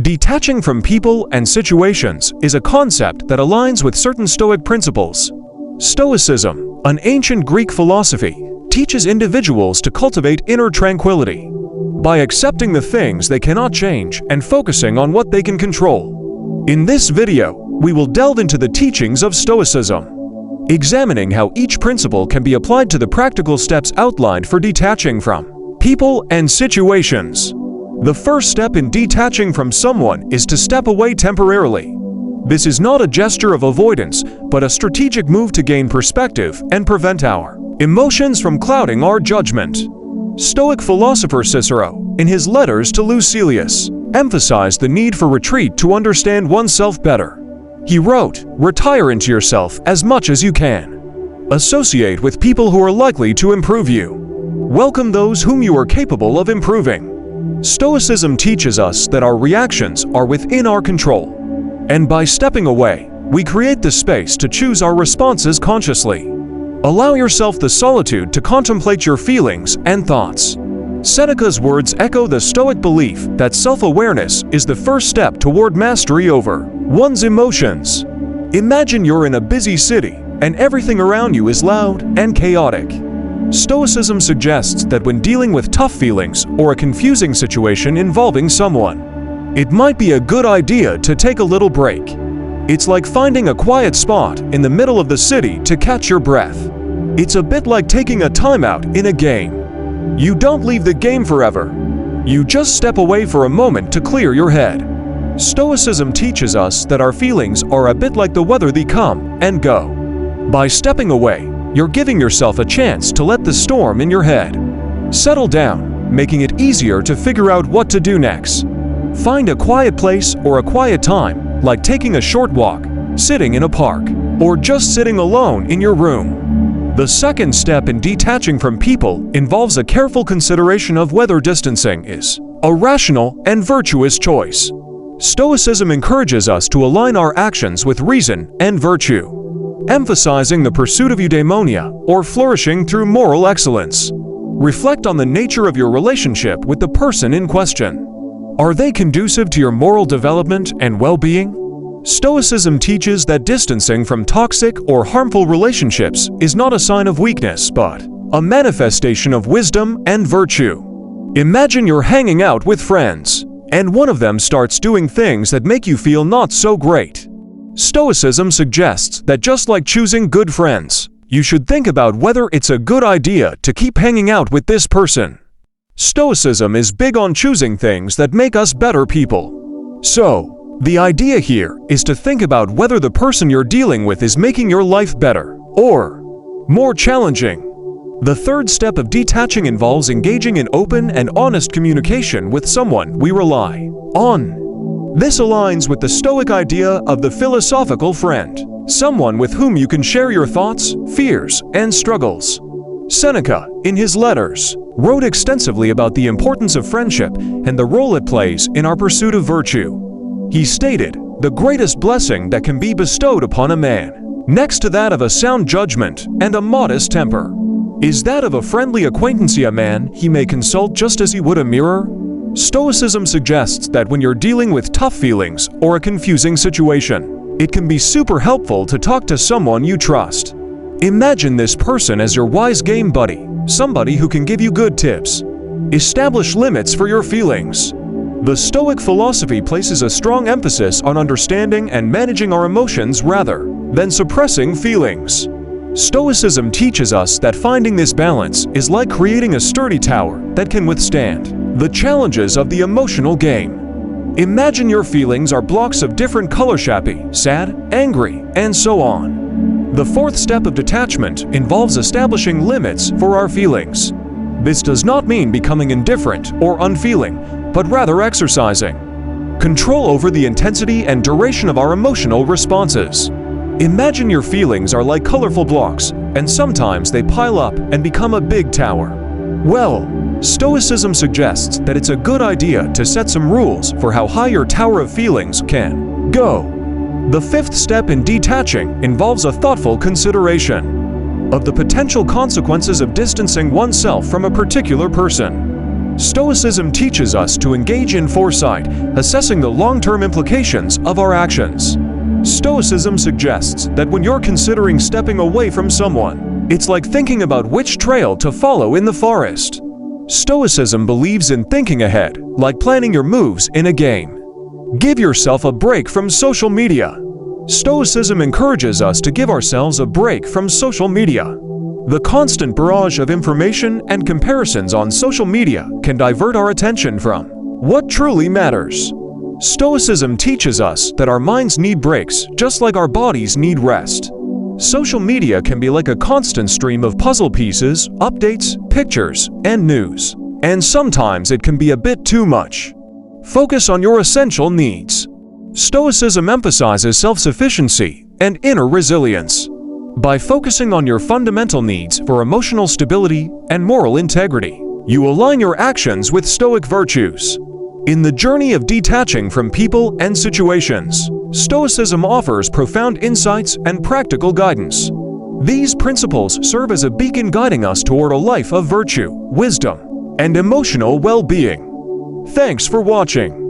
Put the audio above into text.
Detaching from people and situations is a concept that aligns with certain Stoic principles. Stoicism, an ancient Greek philosophy, teaches individuals to cultivate inner tranquility by accepting the things they cannot change and focusing on what they can control. In this video, we will delve into the teachings of Stoicism, examining how each principle can be applied to the practical steps outlined for detaching from people and situations. The first step in detaching from someone is to step away temporarily. This is not a gesture of avoidance, but a strategic move to gain perspective and prevent our emotions from clouding our judgment. Stoic philosopher Cicero, in his letters to Lucilius, emphasized the need for retreat to understand oneself better. He wrote, "Retire into yourself as much as you can. Associate with people who are likely to improve you. Welcome those whom you are capable of improving." Stoicism teaches us that our reactions are within our control, and by stepping away, we create the space to choose our responses consciously. Allow yourself the solitude to contemplate your feelings and thoughts. Seneca's words echo the Stoic belief that self-awareness is the first step toward mastery over one's emotions. Imagine you're in a busy city, and everything around you is loud and chaotic. Stoicism suggests that when dealing with tough feelings or a confusing situation involving someone, it might be a good idea to take a little break. It's like finding a quiet spot in the middle of the city to catch your breath. It's a bit like taking a timeout in a game. You don't leave the game forever. You just step away for a moment to clear your head. Stoicism teaches us that our feelings are a bit like the weather, they come and go. By stepping away, you're giving yourself a chance to let the storm in your head settle down, making it easier to figure out what to do next. Find a quiet place or a quiet time, like taking a short walk, sitting in a park, or just sitting alone in your room. The second step in detaching from people involves a careful consideration of whether distancing is a rational and virtuous choice. Stoicism encourages us to align our actions with reason and virtue, emphasizing the pursuit of eudaimonia, or flourishing through moral excellence. Reflect on the nature of your relationship with the person in question. Are they conducive to your moral development and well-being? Stoicism teaches that distancing from toxic or harmful relationships is not a sign of weakness, but a manifestation of wisdom and virtue. Imagine you're hanging out with friends, and one of them starts doing things that make you feel not so great. Stoicism suggests that just like choosing good friends, you should think about whether it's a good idea to keep hanging out with this person. Stoicism is big on choosing things that make us better people. So, the idea here is to think about whether the person you're dealing with is making your life better or more challenging. The third step of detaching involves engaging in open and honest communication with someone we rely on. This aligns with the Stoic idea of the philosophical friend, someone with whom you can share your thoughts, fears, and struggles. Seneca, in his letters, wrote extensively about the importance of friendship and the role it plays in our pursuit of virtue. He stated, "The greatest blessing that can be bestowed upon a man, next to that of a sound judgment and a modest temper, is that of a friendly acquaintance, a man he may consult just as he would a mirror." Stoicism suggests that when you're dealing with tough feelings or a confusing situation, it can be super helpful to talk to someone you trust. Imagine this person as your wise game buddy, somebody who can give you good tips. Establish limits for your feelings. The Stoic philosophy places a strong emphasis on understanding and managing our emotions rather than suppressing feelings. Stoicism teaches us that finding this balance is like creating a sturdy tower that can withstand the challenges of the emotional game. Imagine your feelings are blocks of different colors: happy, sad, angry, and so on. The fourth step of detachment involves establishing limits for our feelings. This does not mean becoming indifferent or unfeeling, but rather exercising control over the intensity and duration of our emotional responses. Imagine your feelings are like colorful blocks, and sometimes they pile up and become a big tower. Well, Stoicism suggests that it's a good idea to set some rules for how high your tower of feelings can go. The fifth step in detaching involves a thoughtful consideration of the potential consequences of distancing oneself from a particular person. Stoicism teaches us to engage in foresight, assessing the long-term implications of our actions. Stoicism suggests that when you're considering stepping away from someone, it's like thinking about which trail to follow in the forest. Stoicism believes in thinking ahead, like planning your moves in a game. Give yourself a break from social media. Stoicism encourages us to give ourselves a break from social media. The constant barrage of information and comparisons on social media can divert our attention from what truly matters. Stoicism teaches us that our minds need breaks just like our bodies need rest. Social media can be like a constant stream of puzzle pieces, updates, pictures, and news. And sometimes it can be a bit too much. Focus on your essential needs. Stoicism emphasizes self-sufficiency and inner resilience. By focusing on your fundamental needs for emotional stability and moral integrity, you align your actions with Stoic virtues. In the journey of detaching from people and situations, Stoicism offers profound insights and practical guidance. These principles serve as a beacon guiding us toward a life of virtue, wisdom, and emotional well-being. Thanks for watching.